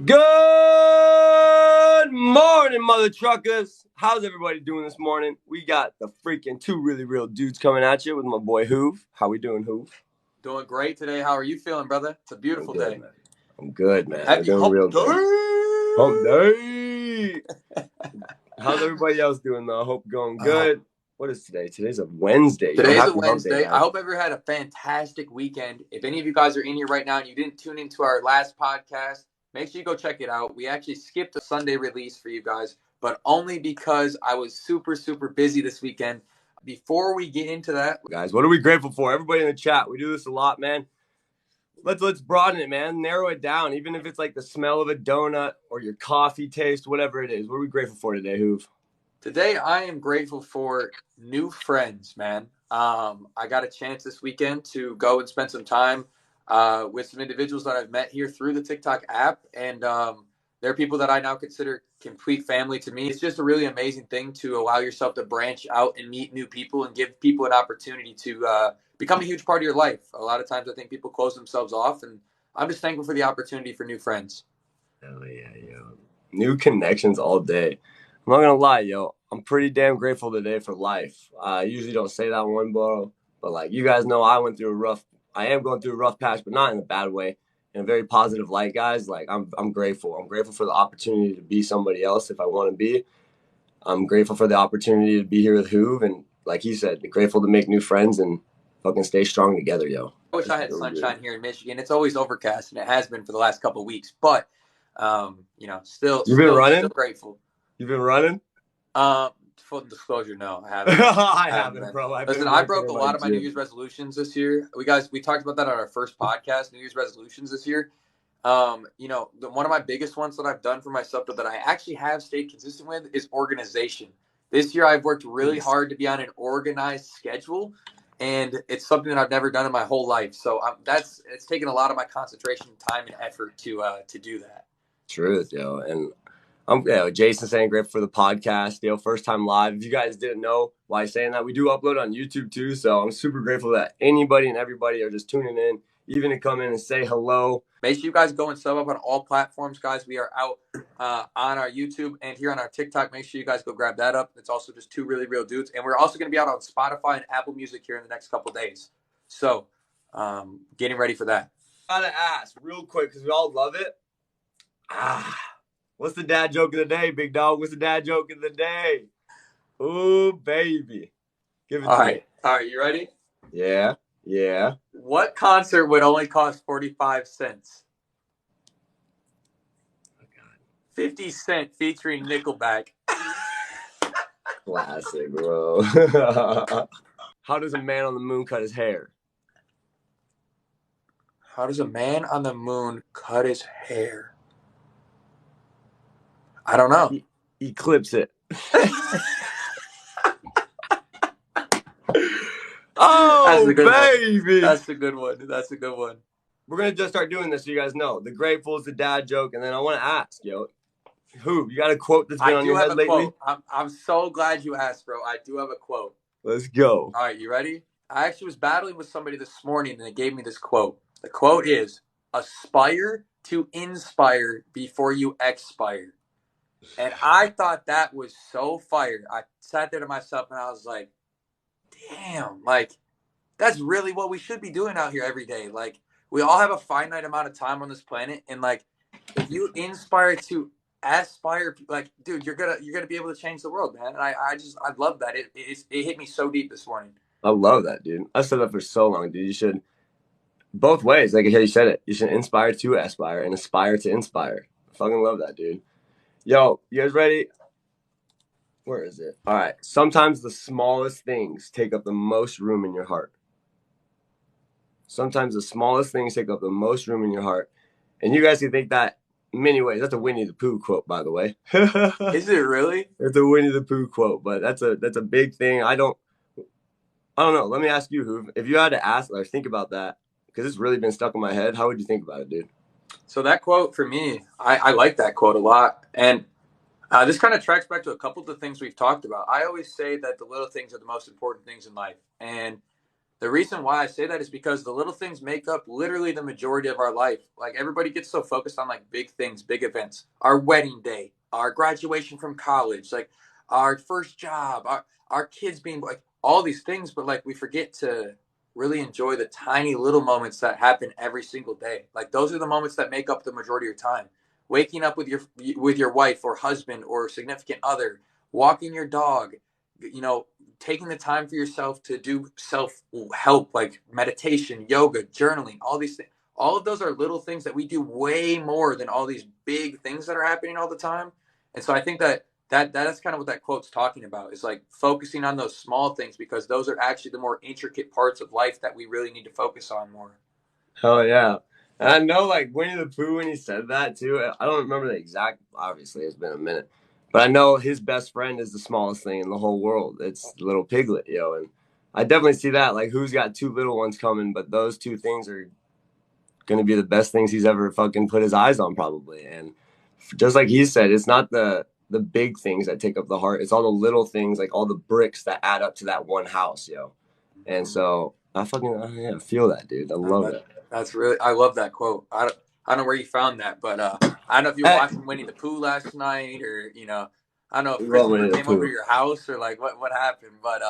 Good morning, mother truckers. How's everybody doing this morning? We got the freaking two really real dudes coming at you with my boy Hoove. How we doing, Hoove? Doing great today. How are you feeling, brother? It's a beautiful day. Man. I'm good, man. Happy We're doing real day. good. Hump day. How's everybody else doing, though? I hope going good. What is today? Today's a Wednesday. Today's a Wednesday. I hope everyone had a fantastic weekend. If any of you guys are in here right now and you didn't tune into our last podcast, make sure you go check it out. We actually skipped a Sunday release for you guys, but only because I was super, super busy this weekend. Before we get into that, guys, what are we grateful for? Everybody in the chat. We do this a lot, man. Let's broaden it, man. Narrow it down. Even if it's like the smell of a donut or your coffee taste, whatever it is. What are we grateful for today, Hoove? Today, I am grateful for new friends, man. I got a chance this weekend to go and spend some time with some individuals that I've met here through the TikTok app. And they're people that I now consider complete family to me. It's just a really amazing thing to allow yourself to branch out and meet new people and give people an opportunity to become a huge part of your life. A lot of times I think people close themselves off, and I'm just thankful for the opportunity for new friends. Hell yeah, yo. New connections all day. I'm not gonna lie, yo. I'm pretty damn grateful today for life. I usually don't say that one, bro. But like you guys know, I am going through a rough patch, but not in a bad way. In a very positive light, guys. Like I'm grateful. I'm grateful for the opportunity to be somebody else if I want to be. I'm grateful for the opportunity to be here with Hoove, and like he said, grateful to make new friends and fucking stay strong together, yo. I wish I had sunshine here in Michigan. It's always overcast, and it has been for the last couple of weeks. But still grateful. You've been running? Full disclosure, no, I haven't. I haven't, bro. Listen, I broke a lot of my New Year's resolutions this year. We talked about that on our first podcast, New Year's resolutions this year. One of my biggest ones that I've done for myself that I actually have stayed consistent with is organization. This year, I've worked really hard to be on an organized schedule, and it's something that I've never done in my whole life. So it's taken a lot of my concentration, time, and effort to do that. Truth, yo, and Jason saying grateful for the podcast, first time live. If you guys didn't know why I'm saying that, we do upload on YouTube too. So I'm super grateful that anybody and everybody are just tuning in, even to come in and say hello. Make sure you guys go and sub up on all platforms, guys. We are out on our YouTube and here on our TikTok. Make sure you guys go grab that up. It's also just Two Really Real Dudes. And we're also going to be out on Spotify and Apple Music here in the next couple of days. So getting ready for that. Gotta ask real quick because we all love it. What's the dad joke of the day, big dog? What's the dad joke of the day? Ooh, baby. Give it to me. All right, you ready? Yeah. What concert would only cost 45 cents? Oh, God. 50 Cent featuring Nickelback. Classic, bro. How does a man on the moon cut his hair? How does a man on the moon cut his hair? I don't know. He clips it. Oh, baby. That's a good one. We're going to just start doing this so you guys know. The grateful is the dad joke. And then I want to ask, who? You got a quote that's been on your head lately? I'm so glad you asked, bro. I do have a quote. Let's go. All right, you ready? I actually was battling with somebody this morning, and they gave me this quote. The quote is, aspire to inspire before you expire. And I thought that was so fire. I sat there to myself, and I was like, damn, like, that's really what we should be doing out here every day. Like, we all have a finite amount of time on this planet, and like, if you inspire to aspire, like, dude, you're gonna be able to change the world, man. And I love that. It hit me so deep this morning. I love that, dude. I've said that for so long, dude. You should both ways. Like you said it. You should inspire to aspire and aspire to inspire. I fucking love that, dude. Yo, you guys ready? Where is it? All right. Sometimes the smallest things take up the most room in your heart. Sometimes the smallest things take up the most room in your heart. And you guys can think that in many ways. That's a Winnie the Pooh quote, by the way. Is it really? It's a Winnie the Pooh quote, but that's a big thing. I don't know. Let me ask you, Hoove. If you had to ask or think about that, because it's really been stuck in my head, how would you think about it, dude? So that quote for me, I like that quote a lot. And this kind of tracks back to a couple of the things we've talked about. I always say that the little things are the most important things in life. And The reason why I say that is because the little things make up literally the majority of our life. Like everybody gets so focused on like big things, big events, our wedding day, our graduation from college, like our first job, our kids being like all these things, but like we forget to really enjoy the tiny little moments that happen every single day. Like those are the moments that make up the majority of your time. Waking up with your wife or husband or significant other, walking your dog, you know, taking the time for yourself to do self help like meditation, yoga, journaling, all these things. All of those are little things that we do way more than all these big things that are happening all the time. And so I think that's kind of what that quote's talking about, is like focusing on those small things, because those are actually the more intricate parts of life that we really need to focus on more. Hell yeah. And I know, like, Winnie the Pooh, when he said that, too, I don't remember the exact, obviously, it's been a minute. But I know his best friend is the smallest thing in the whole world. It's little Piglet, yo. And I definitely see that. Like, who's got two little ones coming, but those two things are going to be the best things he's ever fucking put his eyes on, probably. And just like he said, it's not the big things that take up the heart. It's all the little things, like all the bricks that add up to that one house, yo. And so I fucking yeah, feel that, dude. I love that. That's really, I love that quote. I don't know where you found that, but I don't know if you were Hey, watching Winnie the Pooh last night, or I don't know if we love Christopher Winnie the came over to Pooh. your house, or like what happened, but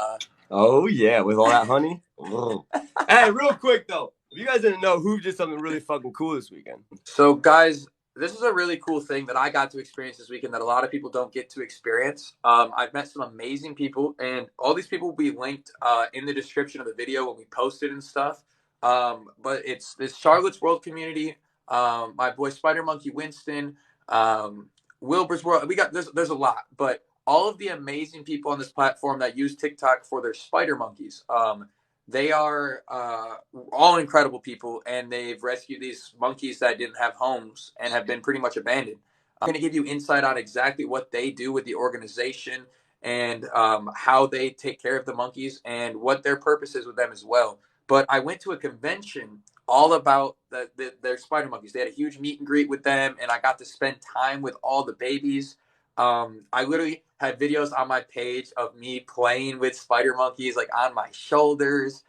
Oh yeah, with all that honey. Mm. Hey, real quick though, if you guys didn't know, who did something really fucking cool this weekend? So, guys, this is a really cool thing that I got to experience this weekend that a lot of people don't get to experience. I've met some amazing people, and all these people will be linked in the description of the video when we post it and stuff. But it's this Charlotte's World community. My boy Spider Monkey Winston, Wilbur's World. We got there's a lot, but all of the amazing people on this platform that use TikTok for their spider monkeys. They are all incredible people, and they've rescued these monkeys that didn't have homes and have been pretty much abandoned. I'm going to give you insight on exactly what they do with the organization, and how they take care of the monkeys, and what their purpose is with them as well. But I went to a convention all about their spider monkeys. They had a huge meet and greet with them, and I got to spend time with all the babies. I literally had videos on my page of me playing with spider monkeys, like on my shoulders,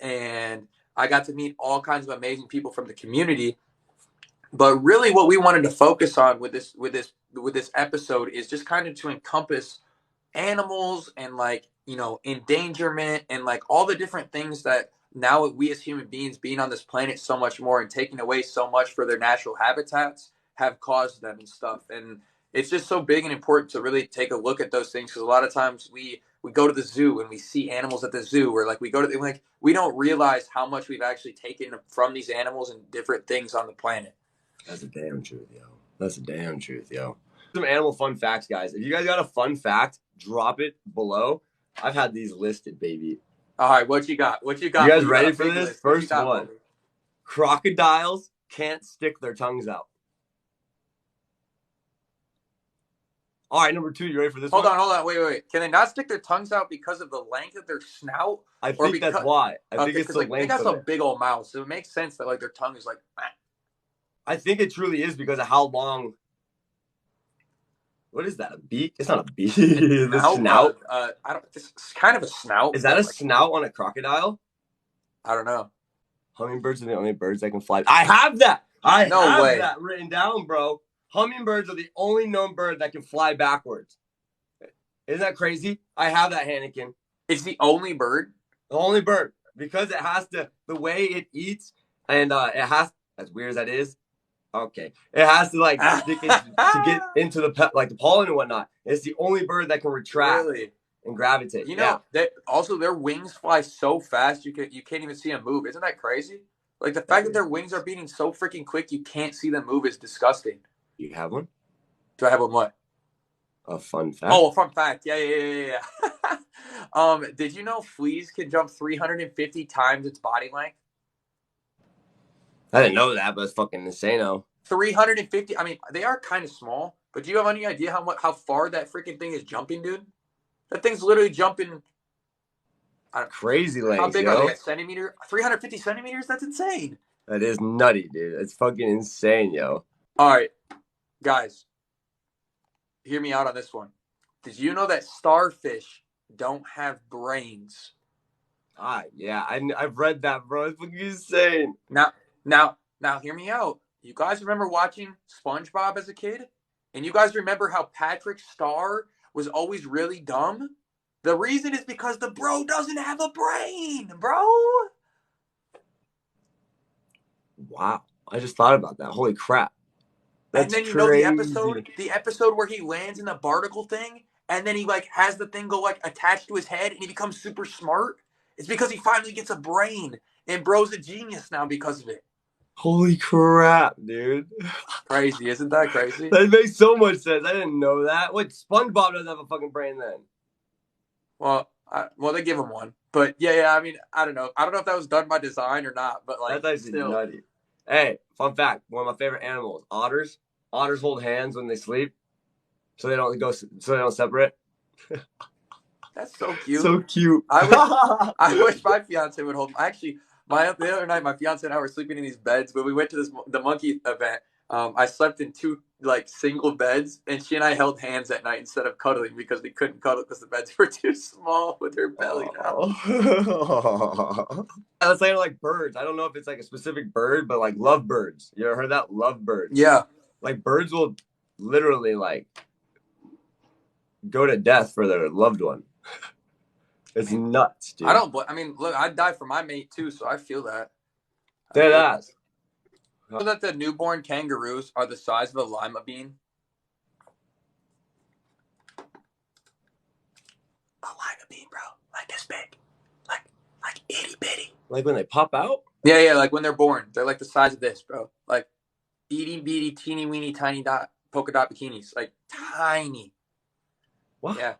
and I got to meet all kinds of amazing people from the community. But really, what we wanted to focus on with this episode is just kind of to encompass animals, and like endangerment, and like all the different things that now we as human beings being on this planet so much more and taking away so much for their natural habitats have caused them and stuff. And it's just so big and important to really take a look at those things, because a lot of times we go to the zoo and we see animals at the zoo, or like we go to like we don't realize how much we've actually taken from these animals and different things on the planet. That's a damn truth, yo. That's a damn truth, yo. Some animal fun facts, guys. If you guys got a fun fact, drop it below. I've had these listed, baby. All right, what you got? What you You got? guys You got ready a for big this? list. What you First got for one. me? Crocodiles can't stick their tongues out. All right, number two. You ready for this Hold one? on, hold on, wait. Can they not stick their tongues out because of the length of their snout, I or think that's because why. I think okay, it's because the like they length got of some it. big old mouths, so it makes sense that like their tongue is like. I think it truly is because of how long. What is that? A beak? It's not a beak. The Snout. snout. I don't. It's kind of a snout, Is that but a like snout on a crocodile? I don't know. Hummingbirds are the only birds that can fly. I have that. I No have way. that written down, bro. Hummingbirds are the only known bird that can fly backwards. Isn't that crazy? I have that, Hannikin. It's the only bird. The only bird, because it has to, the way it eats, and it has, as weird as that is, okay, it has to like stick in, to get into like the pollen and whatnot. It's the only bird that can retract Really? and gravitate. You Yeah, know that also their wings fly so fast you can't even see them move. Isn't that crazy? Like the that fact that is their wings are nuts. beating so freaking quick you can't see them move is disgusting. You have one? Do I have one what? A fun fact? Oh, a fun fact. Yeah. Did you know fleas can jump 350 times its body length? I didn't know that, but it's fucking insane. 350. I mean, they are kind of small, but do you have any idea how far that freaking thing is jumping, dude? That thing's literally jumping. Crazy How lengths, big are they? yo. A centimeter? 350 centimeters? That's insane. That is nutty, dude. It's fucking insane, yo. All right, guys, hear me out on this one. Did you know that starfish don't have brains? Yeah, I've read that, bro. It's fucking insane. Now, hear me out. You guys remember watching SpongeBob as a kid? And you guys remember how Patrick Star was always really dumb? The reason is because the bro doesn't have a brain, bro. Wow, I just thought about that. Holy crap, And that's then you know crazy. the episode where he lands in the barnacle thing, and then he like has the thing go like attached to his head, and he becomes super smart. It's because he finally gets a brain, and bro's a genius now because of it. Holy crap, dude. Crazy, isn't that crazy? That makes so much sense. I didn't know that. Wait, SpongeBob doesn't have a fucking brain then. Well, they give him one, but yeah. I mean, I don't know. I don't know if that was done by design or not, but like, That's actually still. nutty. Hey, fun fact: one of my favorite animals, otters. Otters hold hands when they sleep, so they don't separate. That's so cute. So cute. I wish my fiance would hold. Actually, the other night, my fiance and I were sleeping in these beds, but we went to the monkey event. I slept in two like single beds, and she and I held hands at night instead of cuddling because we couldn't cuddle because the beds were too small with her belly down. That's like birds. I don't know if it's like a specific bird, but like lovebirds. You ever heard that? Lovebirds. Yeah. Like birds will literally like go to death for their loved one. It's nuts, dude. I mean, look, I'd die for my mate too, so I feel that. Dead ass. You know that the newborn kangaroos are the size of a lima bean? A lima bean, bro. Like this big. Like itty bitty. Like when they pop out? Yeah, like when they're born. They're like the size of this, bro. Like itty bitty, teeny weeny, tiny dot, polka dot bikinis. Like tiny. What? Yeah.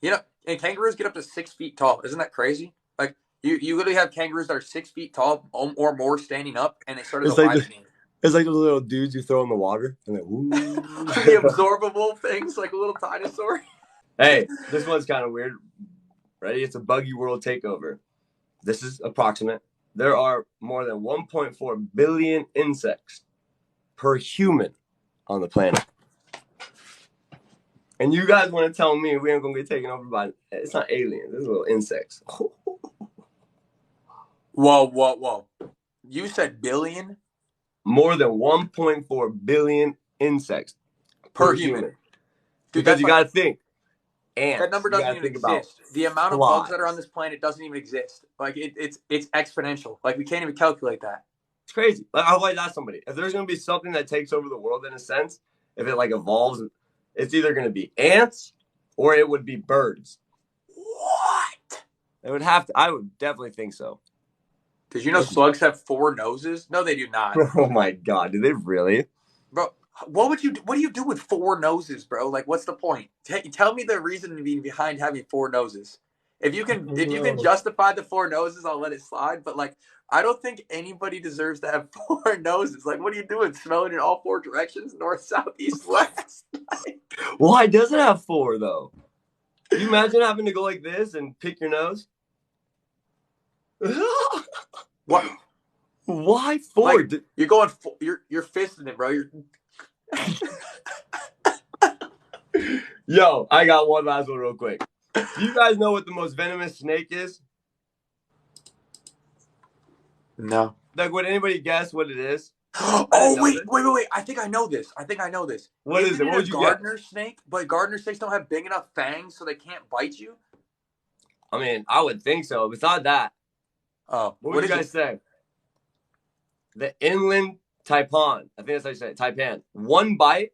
You know, and kangaroos get up to 6 feet tall. Isn't that crazy? Like you literally have kangaroos that are 6 feet tall or more standing up, and they start as a lima bean. It's like those little dudes you throw in the water and like, ooh. The absorbable things, like a little dinosaur. Hey, this one's kind of weird. Ready? It's a buggy world takeover. This is approximate. There are more than 1.4 billion insects per human on the planet. And you guys want to tell me we ain't going to get taken over by... It's not aliens. It's little insects. Whoa. You said billion? More than 1.4 billion insects per human. Dude, because you got to think. Ants. That number doesn't even exist. The amount of bugs that are on this planet doesn't even exist. Like it's exponential. Like we can't even calculate that. It's crazy. Like I'll always ask somebody if there's going to be something that takes over the world in a sense. If it like evolves, it's either going to be ants or it would be birds. What? It would have to. I would definitely think so. Did you know slugs have 4 noses? No, they do not. Oh my god, do they really? Bro, what do you do with 4 noses, bro? Like, what's the point? Tell me the reasoning behind having 4 noses. If you can justify the 4 noses, I'll let it slide. But like, I don't think anybody deserves to have 4 noses. Like, what are you doing? Smelling in all 4 directions, north, south, east, west. Why does it have 4 though? Can you imagine having to go like this and pick your nose? What? Why 4? Like, you're going. You're fisting it, bro. Yo, I got one last one real quick. Do you guys know what the most venomous snake is? No. Like, would anybody guess what it is? Oh, wait. I think I know this. What is it? What would you guess? Gardener snake? But gardener snakes don't have big enough fangs so they can't bite you? I mean, I would think so. Besides that, what would you guys say? The inland taipan. I think that's how you say it. Taipan. One bite,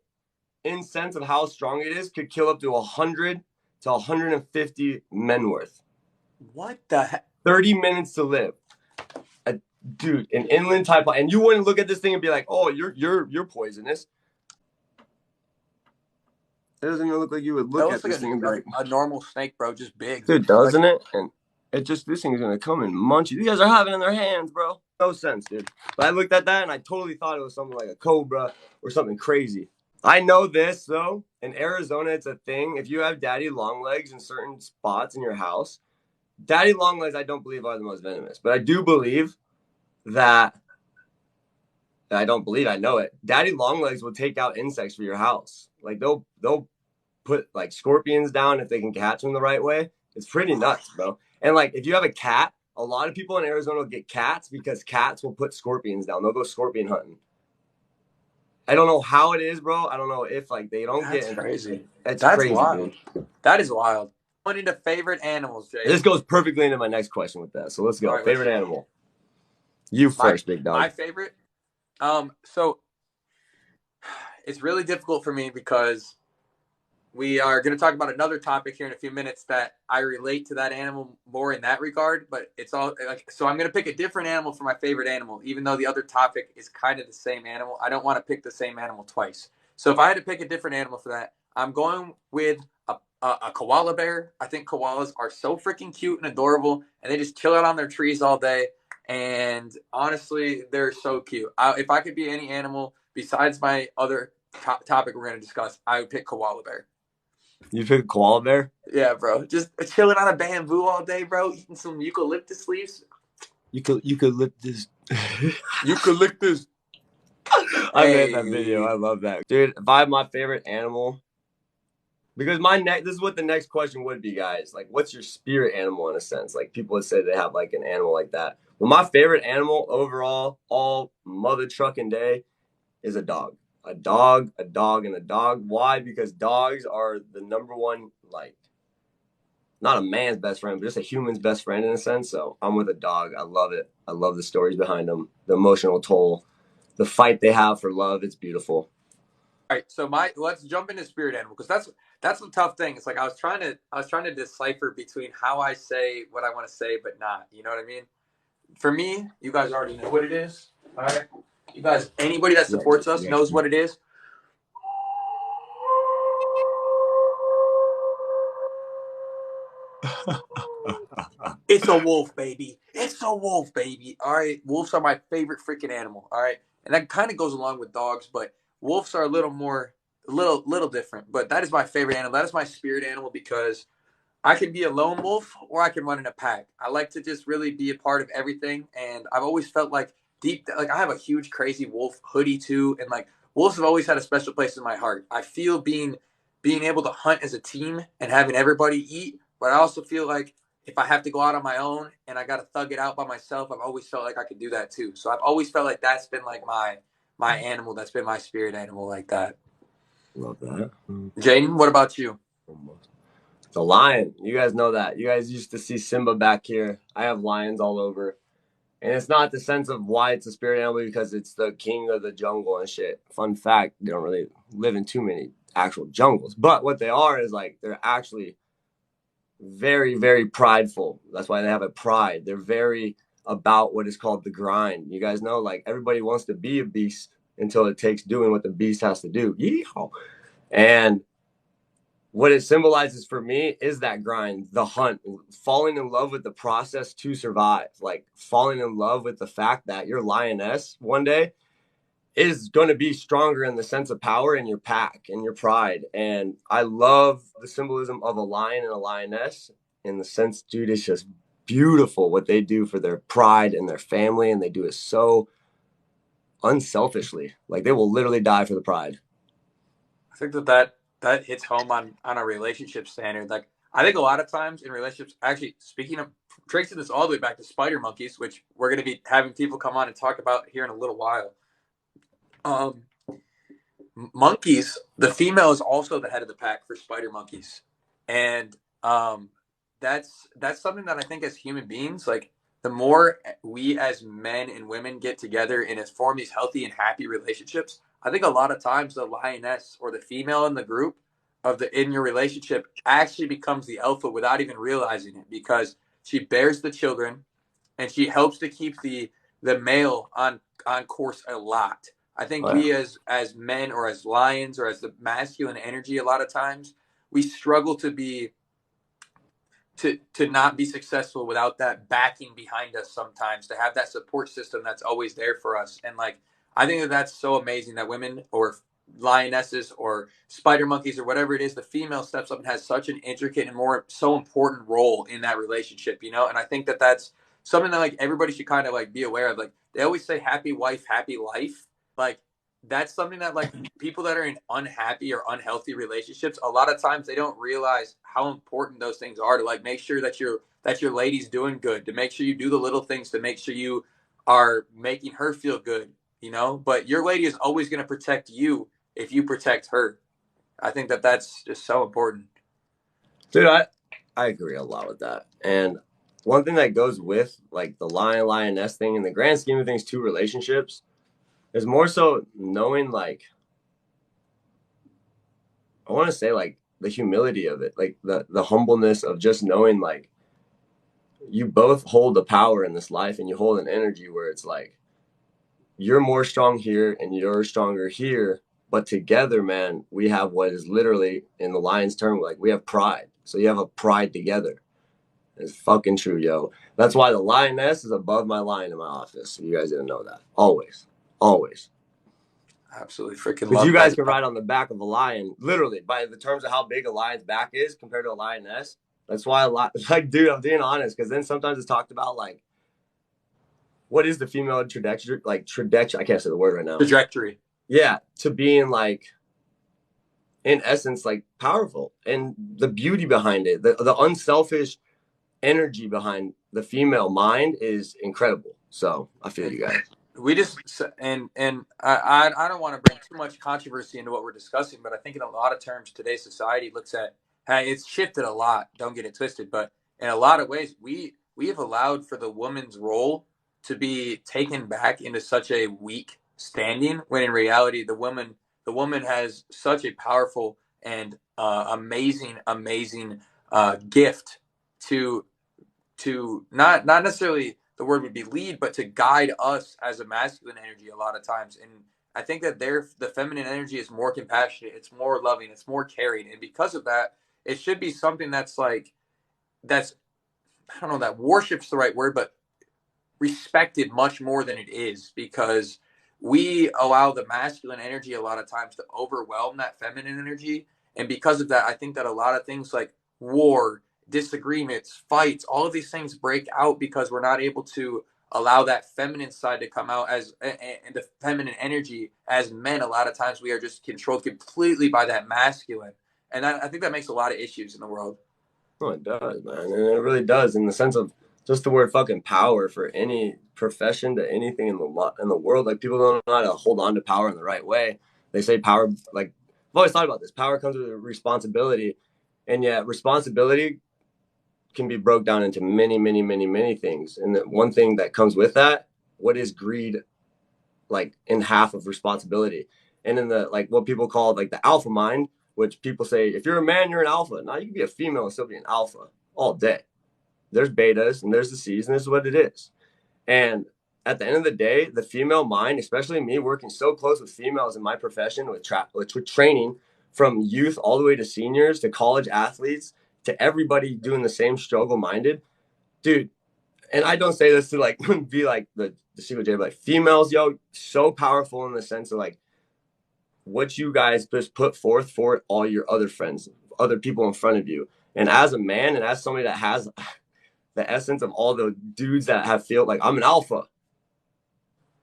in sense of how strong it is, could kill up to 100 to 150 men worth. What the heck? 30 minutes to live. Dude, an inland taipan. And you wouldn't look at this thing and be like, oh, you're poisonous. It doesn't even look like you would look at this thing and be like, a normal snake, bro, just big. Dude, doesn't it? And this thing is gonna come and munch you. These guys are having it in their hands, bro. No sense, dude. But I looked at that and I totally thought it was something like a cobra or something crazy. I know this though. In Arizona, it's a thing. If you have daddy long legs in certain spots in your house, daddy long legs, I don't believe are the most venomous. But I do believe that. I don't believe, I know it. Daddy long legs will take out insects for your house. Like they'll put like scorpions down if they can catch them the right way. It's pretty nuts, bro. And like if you have a cat, a lot of people in Arizona will get cats because cats will put scorpions down. They'll go scorpion hunting. I don't know how it is, bro. I don't know if like they don't That's get. crazy. It's That's crazy, wild. dude. That is wild. Going into favorite animals, This Jaden. goes perfectly into my next question with that. So let's All go. right, let's Favorite hear it. animal. You My first, big my dog. favorite. So it's really difficult for me because we are going to talk about another topic here in a few minutes that I relate to that animal more in that regard. But it's all like, so I'm going to pick a different animal for my favorite animal, even though the other topic is kind of the same animal. I don't want to pick the same animal twice. So if I had to pick a different animal for that, I'm going with a koala bear. I think koalas are so freaking cute and adorable, and they just chill out on their trees all day. And honestly, they're so cute. If I could be any animal besides my other topic we're going to discuss, I would pick koala bear. You pick a koala bear. Yeah, bro. Just chilling on a bamboo all day, bro. Eating some eucalyptus leaves. You could lift this. Eucalyptus. I made that video. I Hey. love that, dude. If I have my favorite animal, because my next, this is what the next question would be, guys. Like, what's your spirit animal in a sense? Like, people would say they have like an animal like that. Well, my favorite animal overall, all mother trucking day, is a dog. A dog, a dog, and a dog. Why? Because dogs are the number one, like, not a man's best friend, but just a human's best friend in a sense. So I'm with a dog. I love it. I love the stories behind them, the emotional toll, the fight they have for love. It's beautiful. All right, so let's jump into spirit animal because that's the tough thing. It's like I was trying to decipher between how I say what I want to say but not. You know what I mean? For me, you guys already know what it is. All right, you guys, anybody that Yeah, supports us yeah. knows what it is. It's a wolf, baby. It's a wolf, baby. All right. Wolves are my favorite freaking animal. All right. And that kind of goes along with dogs, but wolves are a little more, little different. But that is my favorite animal. That is my spirit animal because I can be a lone wolf or I can run in a pack. I like to just really be a part of everything. And I've always felt like like I have a huge, crazy wolf hoodie too. And like wolves have always had a special place in my heart. I feel being able to hunt as a team and having everybody eat. But I also feel like if I have to go out on my own and I got to thug it out by myself, I've always felt like I could do that too. So I've always felt like that's been like my animal. That's been my spirit animal like that. Love that. Jaden, what about you? It's a lion. You guys know that. You guys used to see Simba back here. I have lions all over. And it's not the sense of why it's a spirit animal because it's the king of the jungle and shit. Fun fact, they don't really live in too many actual jungles. But what they are is like they're actually very, very prideful. That's why they have a pride. They're very about what is called the grind. You guys know, like everybody wants to be a beast until it takes doing what the beast has to do. Yeehaw. And what it symbolizes for me is that grind, the hunt, falling in love with the process to survive, like falling in love with the fact that your lioness one day is going to be stronger in the sense of power in your pack and your pride. And I love the symbolism of a lion and a lioness in the sense, dude, it's just beautiful what they do for their pride and their family. And they do it so unselfishly. Like they will literally die for the pride. I think that hits home on a relationship standard. Like I think a lot of times in relationships, actually speaking of tracing this all the way back to spider monkeys, which we're going to be having people come on and talk about here in a little while. Um, Monkeys, the female is also the head of the pack for spider monkeys, and that's something that I think as human beings, like the more we as men and women get together and form these healthy and happy relationships, I think a lot of times the lioness or the female in the group in your relationship actually becomes the alpha without even realizing it because she bears the children and she helps to keep the male on course a lot. I think Oh, yeah. we as men or as lions or as the masculine energy a lot of times we struggle to not be successful without that backing behind us sometimes to have that support system that's always there for us. And like I think that's so amazing that women or lionesses or spider monkeys or whatever it is, the female steps up and has such an intricate and more so important role in that relationship, you know. And I think that's something that like everybody should kind of like be aware of. Like they always say happy wife happy life, like that's something that like people that are in unhappy or unhealthy relationships a lot of times they don't realize how important those things are to like make sure that that your lady's doing good, to make sure you do the little things to make sure you are making her feel good, you know? But your lady is always going to protect you if you protect her. I think that that's just so important. Dude, I agree a lot with that. And one thing that goes with like the lion lioness thing in the grand scheme of things, two relationships, is more so knowing like I want to say like the humility of it, like the humbleness of just knowing like you both hold the power in this life and you hold an energy where it's like you're more strong here and you're stronger here, but together, man, we have what is literally in the lion's term like we have pride. So you have a pride together. It's fucking true, yo. That's why the lioness is above my lion in my office. You guys didn't know that. Always. Always. Absolutely freaking Because you love guys that. can ride on the back of a lion, literally, by the terms of how big a lion's back is compared to a lioness. That's why a lot, like, dude, I'm being honest. Because then sometimes it's talked about, like, what is the female trajectory? Like, trajectory. I can't say the word right now. Trajectory. Yeah. To being, like, in essence, like, powerful. And the beauty behind it, the unselfish energy behind the female mind is incredible. So I feel you guys. We just and I don't want to bring too much controversy into what we're discussing, but I think in a lot of terms today's society looks at, hey, it's shifted a lot, don't get it twisted, but in a lot of ways we have allowed for the woman's role to be taken back into such a weak standing, when in reality the woman has such a powerful and amazing gift to not necessarily the word would be lead, but to guide us as a masculine energy a lot of times. And I think that the feminine energy is more compassionate, it's more loving, it's more caring, and because of that, it should be something that's like that's I don't know that worship's the right word, but respected much more than it is, because we allow the masculine energy a lot of times to overwhelm that feminine energy. And because of that, I think that a lot of things like war, disagreements, fights, all of these things break out because we're not able to allow that feminine side to come out as and the feminine energy. As men, a lot of times we are just controlled completely by that masculine, and I think that makes a lot of issues in the world. Oh, it does, man. And it really does in the sense of just the word fucking power for any profession to anything in the world. Like people don't know how to hold on to power in the right way. They say power, like I've always thought about this. Power comes with responsibility, and yet responsibility can be broke down into many things. And the one thing that comes with that, what is greed like in half of responsibility? And in the like what people call like the alpha mind, which people say if you're a man, you're an alpha. Now you can be a female and still be an alpha all day. There's betas and there's the C's, and this is what it is. And at the end of the day, the female mind, especially me working so close with females in my profession with training from youth all the way to seniors to college athletes to everybody doing the same struggle minded, dude. And I don't say this to like be like the single J, but like females, yo, so powerful in the sense of like what you guys just put forth for all your other friends, other people in front of you. And as a man and as somebody that has the essence of all the dudes that have feel like I'm an alpha,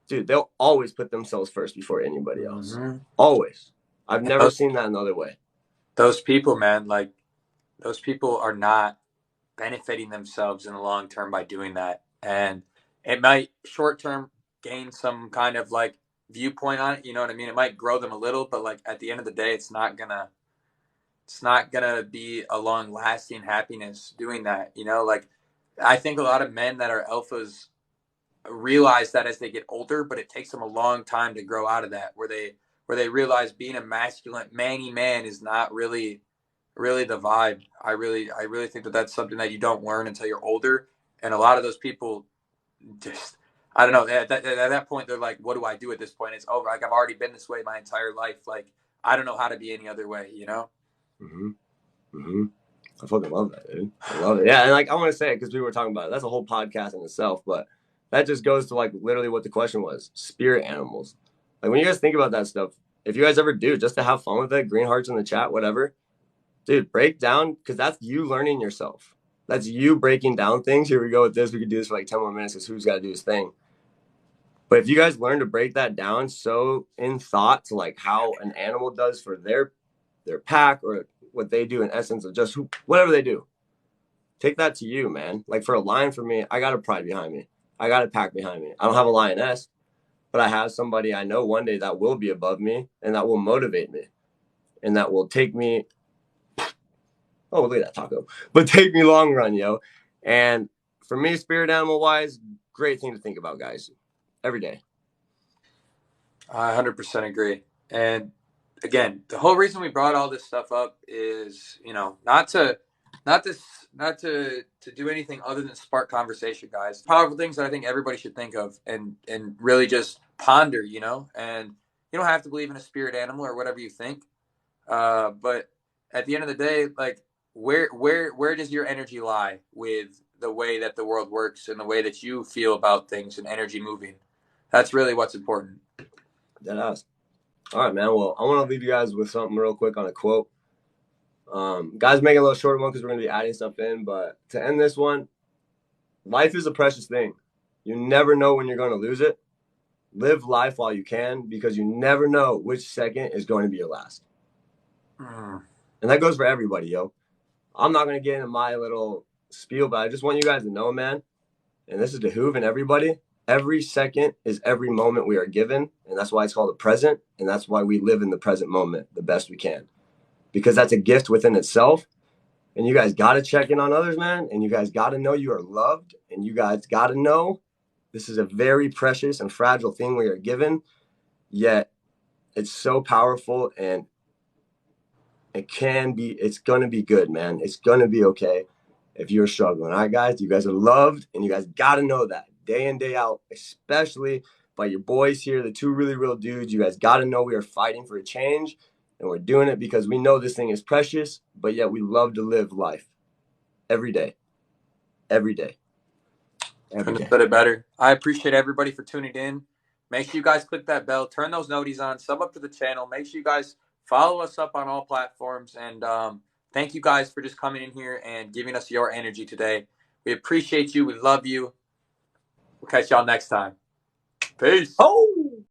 dude, they'll always put themselves first before anybody else. Mm-hmm. Always. I've And never seen that another way. those people, man, like those people are not benefiting themselves in the long term by doing that. And it might short term gain some kind of like viewpoint on it. You know what I mean? It might grow them a little, but like at the end of the day, it's not gonna be a long lasting happiness doing that. You know, like I think a lot of men that are alphas realize that as they get older, but it takes them a long time to grow out of that, where they realize being a masculine, manly man is not really the vibe. I really think that that's something that you don't learn until you're older, and a lot of those people just I don't know. At that point, they're like, "What do I do at this point? It's over. Like I've already been this way my entire life. Like I don't know how to be any other way." You know? Mm-hmm. Mm-hmm. I fucking love that, dude. I love it. Yeah, and like I want to say it because we were talking about it. That's a whole podcast in itself, but that just goes to like literally what the question was: spirit animals. Like when you guys think about that stuff, if you guys ever do, just to have fun with it, green hearts in the chat, whatever, dude, break down because that's you learning yourself. That's you breaking down things. Here we go with this. We could do this for like 10 more minutes because who's got to do his thing. But if you guys learn to break that down so in thought to like how an animal does for their pack or what they do in essence of just whatever they do, Take that to you, man. Like for a lion, for me, I got a pride behind me. I got a pack behind me. I don't have a lioness, but I have somebody I know one day that will be above me and that will motivate me and that will take me. Oh, look at that taco! But take me long run, yo. And for me, spirit animal wise, great thing to think about, guys. Every day. I 100% agree. And again, the whole reason we brought all this stuff up is, not to, not to do anything other than spark conversation, guys. Powerful things that I think everybody should think of and really just ponder, and you don't have to believe in a spirit animal or whatever you think. But at the end of the day, like where does your energy lie with the way that the world works and the way that you feel about things and energy moving? That's really what's important. That us. All right, man. Well, I want to leave you guys with something real quick on a quote. Guys, make it a little shorter one because we're going to be adding stuff in. But to end this one, life is a precious thing. You never know when you're going to lose it. Live life while you can because you never know which second is going to be your last. Mm. And that goes for everybody, yo. I'm not going to get into my little spiel, but I just want you guys to know, man, and this is to Hoove and everybody, every second is every moment we are given. And that's why it's called the present. And that's why we live in the present moment the best we can. Because that's a gift within itself. And you guys got to check in on others, man. And you guys got to know you are loved. And you guys got to know this is a very precious and fragile thing we are given. Yet it's so powerful and it's going to be good, man. It's going to be okay if you're struggling. All right, guys, you guys are loved. And you guys got to know that day in, day out, especially by your boys here, the two really real dudes. You guys got to know we are fighting for a change. And we're doing it because we know this thing is precious, but yet we love to live life every day, every day, every Couldn't day. have said it better. I appreciate everybody for tuning in. Make sure you guys click that bell, turn those noties on, sub up to the channel. Make sure you guys follow us up on all platforms. And thank you guys for just coming in here and giving us your energy today. We appreciate you. We love you. We'll catch y'all next time. Peace. Oh!